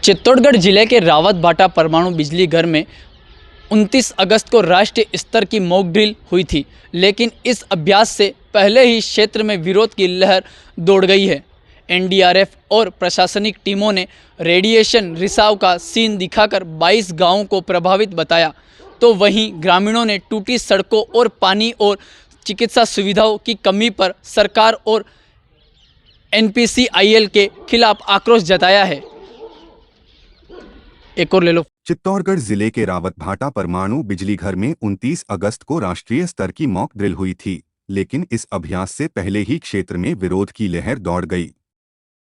चित्तौड़गढ़ जिले के रावत भाटा परमाणु बिजली घर में 29 अगस्त को राष्ट्रीय स्तर की मॉक ड्रिल हुई थी, लेकिन इस अभ्यास से पहले ही क्षेत्र में विरोध की लहर दौड़ गई है। एनडीआरएफ और प्रशासनिक टीमों ने रेडिएशन रिसाव का सीन दिखाकर 22 गांवों को प्रभावित बताया, तो वहीं ग्रामीणों ने टूटी सड़कों और पानी और चिकित्सा सुविधाओं की कमी पर सरकार और एनपीसीआईएल के खिलाफ आक्रोश जताया है। एक और ले लो। चित्तौड़गढ़ जिले के रावत भाटा परमाणु बिजली घर में 29 अगस्त को राष्ट्रीय स्तर की मॉक ड्रिल हुई थी, लेकिन इस अभ्यास से पहले ही क्षेत्र में विरोध की लहर दौड़ गई।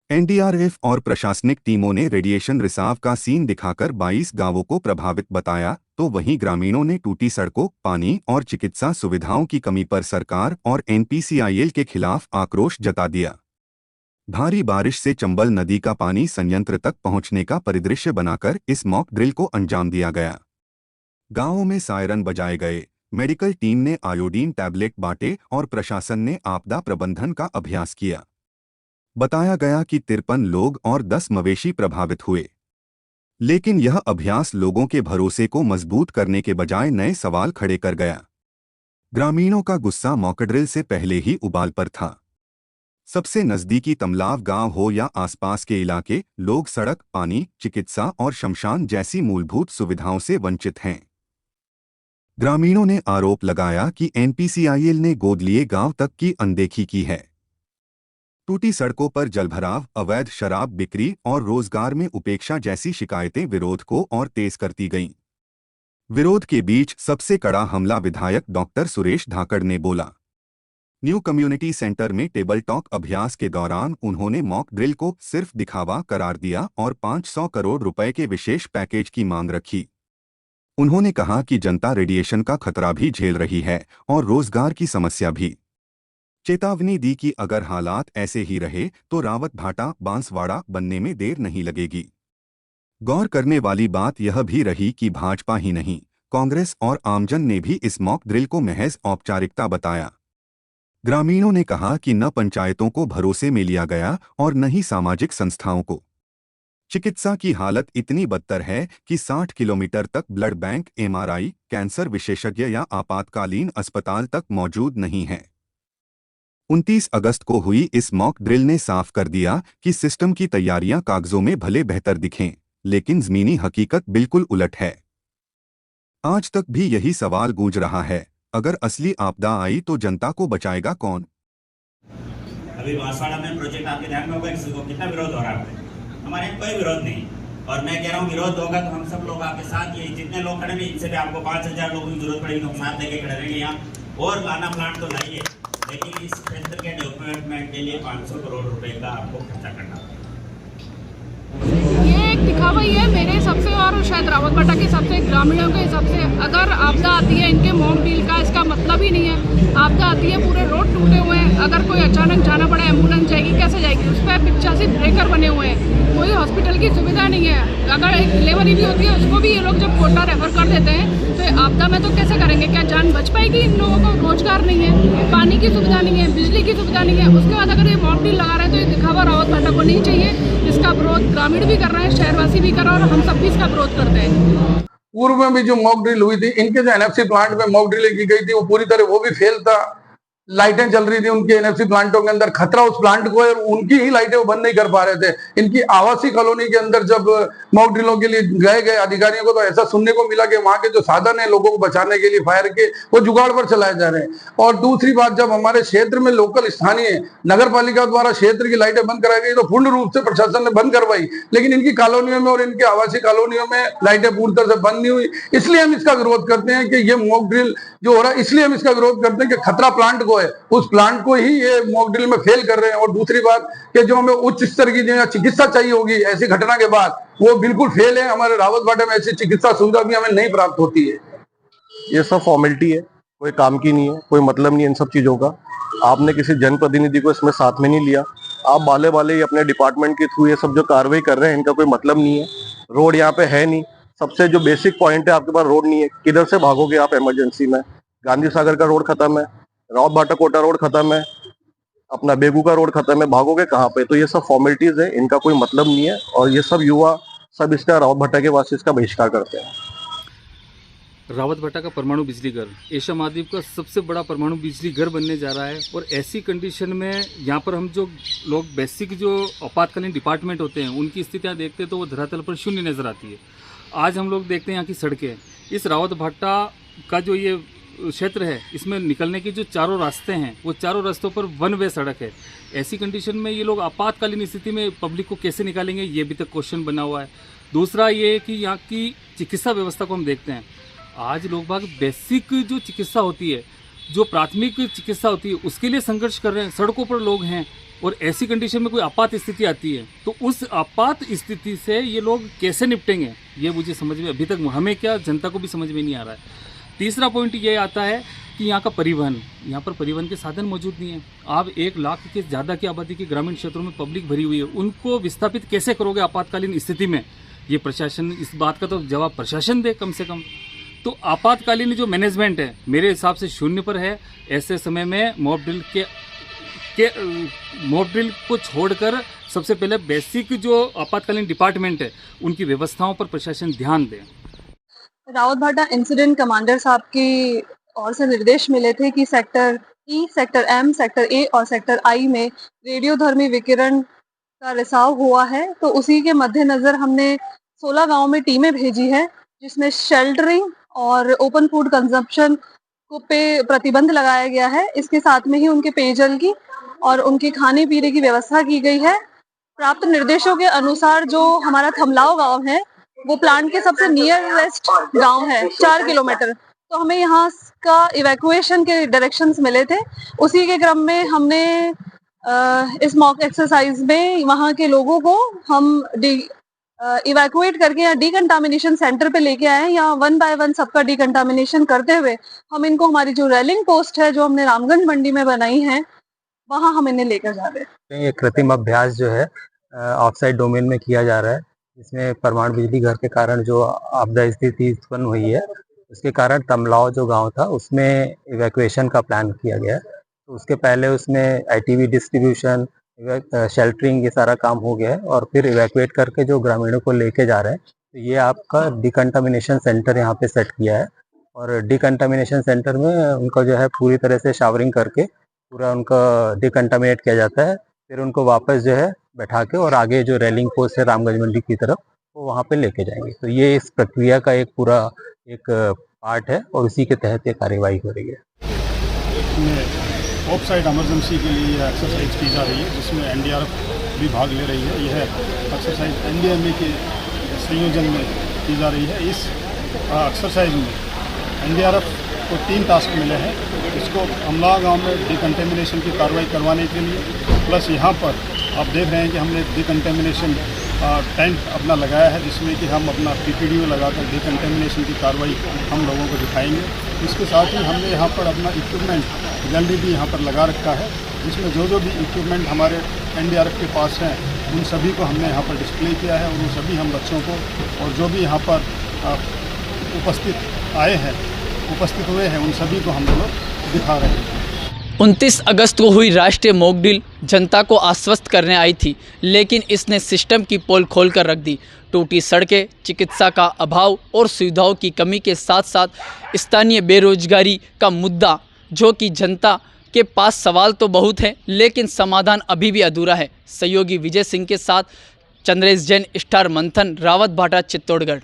एनडीआरएफ और प्रशासनिक टीमों ने रेडिएशन रिसाव का सीन दिखाकर 22 गांवों को प्रभावित बताया, तो वहीं ग्रामीणों ने टूटी सड़कों, पानी और चिकित्सा सुविधाओं की कमी पर सरकार और एनपीसीआईएल के खिलाफ आक्रोश जता दिया। भारी बारिश से चंबल नदी का पानी संयंत्र तक पहुंचने का परिदृश्य बनाकर इस मॉक ड्रिल को अंजाम दिया गया। गांवों में सायरन बजाए गए, मेडिकल टीम ने आयोडीन टैबलेट बांटे और प्रशासन ने आपदा प्रबंधन का अभ्यास किया। बताया गया कि 53 लोग और 10 मवेशी प्रभावित हुए, लेकिन यह अभ्यास लोगों के भरोसे को मजबूत करने के बजाय नए सवाल खड़े कर गया। ग्रामीणों का गुस्सा मॉक ड्रिल से पहले ही उबाल पर था। सबसे नजदीकी तमलाव गांव हो या आसपास के इलाके, लोग सड़क, पानी, चिकित्सा और शमशान जैसी मूलभूत सुविधाओं से वंचित हैं। ग्रामीणों ने आरोप लगाया कि एनपीसीआईएल ने गोद लिए गांव तक की अनदेखी की है। टूटी सड़कों पर जलभराव, अवैध शराब बिक्री और रोजगार में उपेक्षा जैसी शिकायतें विरोध को और तेज करती गईं। विरोध के बीच सबसे कड़ा हमला विधायक डॉक्टर सुरेश धाकड़ ने बोला। न्यू कम्युनिटी सेंटर में टेबल टॉक अभ्यास के दौरान उन्होंने मॉक ड्रिल को सिर्फ दिखावा करार दिया और 500 करोड़ रुपए के विशेष पैकेज की मांग रखी। उन्होंने कहा कि जनता रेडिएशन का खतरा भी झेल रही है और रोजगार की समस्या भी। चेतावनी दी कि अगर हालात ऐसे ही रहे तो रावत भाटा बांसवाड़ा बनने में देर नहीं लगेगी। गौर करने वाली बात यह भी रही कि भाजपा ही नहीं, कांग्रेस और आमजन ने भी इस मॉक ड्रिल को महज औपचारिकता बताया। ग्रामीणों ने कहा कि न पंचायतों को भरोसे में लिया गया और न ही सामाजिक संस्थाओं को। चिकित्सा की हालत इतनी बदतर है कि 60 किलोमीटर तक ब्लड बैंक, एमआरआई, कैंसर विशेषज्ञ या आपातकालीन अस्पताल तक मौजूद नहीं है। 29 अगस्त को हुई इस मॉक ड्रिल ने साफ कर दिया कि सिस्टम की तैयारियां कागजों में भले बेहतर दिखें, लेकिन जमीनी हकीकत बिल्कुल उलट है। आज तक भी यही सवाल गूंज रहा है, अगर असली आपदा आई तो जनता को बचाएगा कौन? अभी बांसवाड़ा में प्रोजेक्ट आपके ध्यान में होगा, किसी को कितना विरोध हो रहा है? हमारे यहाँ कोई विरोध नहीं, और मैं कह रहा हूँ विरोध होगा तो हम सब लोग आपके साथ, ये जितने लोग खड़े हैं इनसे भी आपको 5000 लोगों की जरूरत पड़ेगी, तो साथ लेके खड़े रहेंगे यहाँ। और लाना प्लांट तो लाइए, लेकिन इस क्षेत्र के डेवलपमेंट के लिए 500 करोड़ रुपए का आपको खर्चा करना पड़ेगा। ये एक दिखावा ही है मेरे हिसाब से, और शायद रावत भाटा के हिसाब से, ग्रामीणों के हिसाब से। अगर आपदा आती है इनके मॉक ड्रिल का इसका मतलब ही नहीं है। आपदा आती है, पूरे रोड टूटे हुए हैं, अगर कोई अचानक जाना पड़े एम्बुलेंस जाएगी कैसे जाएगी? उस पर 85 ब्रेकर बने हुए हैं, कोई हॉस्पिटल की सुविधा नहीं है। अगर एक डिलीवरी भी होती है उसको भी ये लोग जब कोटा रेफर कर देते हैं, तो आपदा में तो कैसे करेंगे? क्या जान बच पाएगी? इन लोगों को रोजगार नहीं है, पानी की सुविधा नहीं है, बिजली की सुविधा नहीं है। उसके बाद अगर ये मॉक ड्रिल लगा रहे हैं तो ये दिखावा रावत भाटा को नहीं चाहिए। इसका विरोध ग्रामीण भी कर रहे हैं, शहरवासी भी कर रहे हैं, और हम सब भी इसका विरोध करते हैं। पूर्व में भी जो मॉक ड्रिल हुई थी, इनके जो एनएफसी प्लांट में मॉक ड्रिल की गई थी वो पूरी तरह वो भी फेल था। लाइटें चल रही थी उनके एनएफसी प्लांटों के अंदर, खतरा उस प्लांट को है, उनकी ही लाइटें वो बंद नहीं कर पा रहे थे। इनकी आवासीय कॉलोनी के अंदर जब मॉक ड्रिलों के लिए गए अधिकारियों को, तो ऐसा सुनने को मिला कि वहां के जो साधन है लोगों को बचाने के लिए फायर के, वो जुगाड़ पर चलाए जा रहे हैं। और दूसरी बात, जब हमारे क्षेत्र में लोकल स्थानीय नगर पालिका द्वारा क्षेत्र की लाइटें बंद कराई गई तो पूर्ण रूप से प्रशासन ने बंद करवाई, लेकिन इनकी कॉलोनियों में और इनके आवासीय कॉलोनियों में लाइटें पूरी तरह से बंद नहीं हुई। इसलिए हम इसका विरोध करते हैं कि ये मॉक ड्रिल जो हो रहा है, इसलिए हम इसका विरोध करते हैं कि खतरा प्लांट को है, उस प्लांट को ही ये मॉक ड्रिल में फेल कर रहे हैं। और दूसरी बात कि जो हमें उच्च स्तर की जो चिकित्सा चाहिए होगी ऐसी घटना के बाद, वो बिल्कुल फेल है। हमारे रावत भाटे में ऐसी चिकित्सा सुविधा भी हमें नहीं प्राप्त होती है। ये सब फॉर्मेलिटी है, कोई काम की नहीं है, कोई मतलब नहीं है इन सब चीजों का। आपने किसी जनप्रतिनिधि को इसमें साथ में नहीं लिया। आप बाले बाले ही अपने डिपार्टमेंट के थ्रू ये सब जो कार्रवाई कर रहे हैं, इनका कोई मतलब नहीं है। रोड यहाँ पे है नहीं, सबसे जो बेसिक पॉइंट है, आपके पास रोड नहीं है, किधर से भागोगे आप इमरजेंसी में? गांधी सागर का रोड खत्म है, रावत भाटा कोटा रोड खत्म है, अपना बेगू का रोड खत्म है, भागोगे कहाँ पे? तो ये सब फॉर्मेलिटीज है, इनका कोई मतलब नहीं है। और ये सब युवा सब इसका रावत भाटा के वास्ते इसका बहिष्कार करते हैं। रावत भाटा का परमाणु बिजली घर एशिया महाद्वीप का सबसे बड़ा परमाणु बिजली घर बनने जा रहा है और ऐसी कंडीशन में यहाँ पर हम जो लोग बेसिक जो आपातकालीन डिपार्टमेंट होते हैं उनकी स्थितियाँ देखते हैं तो वो धरातल पर शून्य नज़र आती है। आज हम लोग देखते हैं यहाँ की सड़कें, इस रावत भाटा का जो ये क्षेत्र है इसमें निकलने के जो चारों रास्ते हैं वो चारों रास्तों पर वन वे सड़क है। ऐसी कंडीशन में ये लोग आपातकालीन स्थिति में पब्लिक को कैसे निकालेंगे, ये भी तक क्वेश्चन बना हुआ है। दूसरा ये कि यहाँ की चिकित्सा व्यवस्था को हम देखते हैं, आज लोग बाग बेसिक जो चिकित्सा होती है, जो प्राथमिक चिकित्सा होती है, उसके लिए संघर्ष कर रहे हैं। सड़कों पर लोग हैं और ऐसी कंडीशन में कोई आपात स्थिति आती है तो उस आपात स्थिति से ये लोग कैसे निपटेंगे, ये मुझे समझ में अभी तक, हमें क्या जनता को भी समझ में नहीं आ रहा है। तीसरा पॉइंट ये आता है कि यहाँ का परिवहन, यहाँ पर परिवहन के साधन मौजूद नहीं है। आप 1 लाख के ज़्यादा की आबादी के ग्रामीण क्षेत्रों में पब्लिक भरी हुई है, उनको विस्थापित कैसे करोगे आपातकालीन स्थिति में? ये प्रशासन, इस बात का तो जवाब प्रशासन दे कम से कम। तो आपातकालीन जो मैनेजमेंट है मेरे हिसाब से शून्य पर है। ऐसे समय में मॉब ड्रिल को छोड़कर सबसे पहले बेसिक जो आपातकालीन डिपार्टमेंट है उनकी व्यवस्थाओं पर प्रशासन ध्यान दे। रावत भाटा इंसिडेंट कमांडर साहब की ओर से निर्देश मिले थे कि sector E, sector M, sector A और सेक्टर आई में रेडियोधर्मी विकिरण का रिसाव हुआ है, तो उसी के मद्देनजर हमने 16 गांव में टीमें भेजी है जिसमें शेल्टरिंग और ओपन फूड कंजम्पशन को पे प्रतिबंध लगाया गया है। इसके साथ में ही उनके पेयजल की और उनके खाने पीने की व्यवस्था की गई है। प्राप्त निर्देशों के अनुसार जो हमारा थमलाव गांव है वो प्लांट के सबसे नियरेस्ट गांव है, 4 किलोमीटर, तो हमें यहाँ का इवैक्यूएशन के डायरेक्शंस मिले थे। उसी के क्रम में हमने इस मॉक एक्सरसाइज में वहाँ के लोगों को हम इवैक्यूएट करके या डिकंटामिनेशन सेंटर पे लेके आए हैं। यहाँ 1 बाय 1 सबका डिकंटामिनेशन करते हुए हम इनको हमारी जो रेलिंग पोस्ट है जो हमने रामगंज मंडी में बनाई है वहाँ हम इन्हें लेकर जा रहे हैं। ये कृत्रिम अभ्यास जो है ऑफसाइड डोमेन में किया जा रहा है, इसमें परमाणु बिजली घर के कारण जो आपदा स्थिति उत्पन्न हुई है उसके कारण तमलाव जो गांव था उसमें इवैक्यूएशन का प्लान किया गया है। तो उसके पहले उसमें आईटीवी डिस्ट्रीब्यूशन, शेल्टरिंग, ये सारा काम हो गया है और फिर इवैक्यूएट करके जो ग्रामीणों को लेके जा रहे हैं। तो ये आपका डिकंटामिनेशन सेंटर यहाँ पे सेट किया है और डिकंटामिनेशन सेंटर में उनको जो है पूरी तरह से शावरिंग करके पूरा उनका डिकंटामिनेट किया जाता है। फिर उनको वापस जो है बैठा के और आगे जो रेलिंग पोस्ट है रामगंज मंडी की तरफ वो वहाँ पे लेके जाएंगे। तो ये इस प्रक्रिया का एक पूरा एक पार्ट है और उसी के तहत ये कार्यवाही हो रही है। ऑफसाइड इमरजेंसी के लिए यह एक्सरसाइज की जा रही है जिसमें एनडीआरएफ भी भाग ले रही है। यह एक्सरसाइज एनडीएमए के संयोजन में की जा रही है। इस एक्सरसाइज में एनडीआरएफ को 3 टास्क मिले हैं। इसको अमला गांव में डिकंटेमिनेशन की कार्रवाई करवाने के लिए, प्लस यहाँ पर आप देख रहे हैं कि हमने डिकंटेमिनेशन टेंट अपना लगाया है जिसमें कि हम अपना पीपीडीओ लगाकर डिकंटेमिनेशन की कार्रवाई हम लोगों को दिखाएंगे। इसके साथ ही हमने यहाँ पर अपना इक्विपमेंट गैलरी भी यहाँ पर लगा रखा है जिसमें जो भी इक्विपमेंट हमारे एनडीआरएफ के पास हैं उन सभी को हमने यहाँ पर डिस्प्ले किया है और उन सभी हम बच्चों को और जो भी यहाँ पर उपस्थित हुए हैं उन सभी को हम लोग दिखा रहे हैं। 29 अगस्त को हुई राष्ट्रीय मॉक ड्रिल जनता को आश्वस्त करने आई थी, लेकिन इसने सिस्टम की पोल खोल कर रख दी। टूटी सड़कें, चिकित्सा का अभाव और सुविधाओं की कमी के साथ साथ स्थानीय बेरोजगारी का मुद्दा, जो कि जनता के पास सवाल तो बहुत है लेकिन समाधान अभी भी अधूरा है। सहयोगी विजय सिंह के साथ चंद्रेश जैन, स्टार मंथन, रावत भाटा, चित्तौड़गढ़।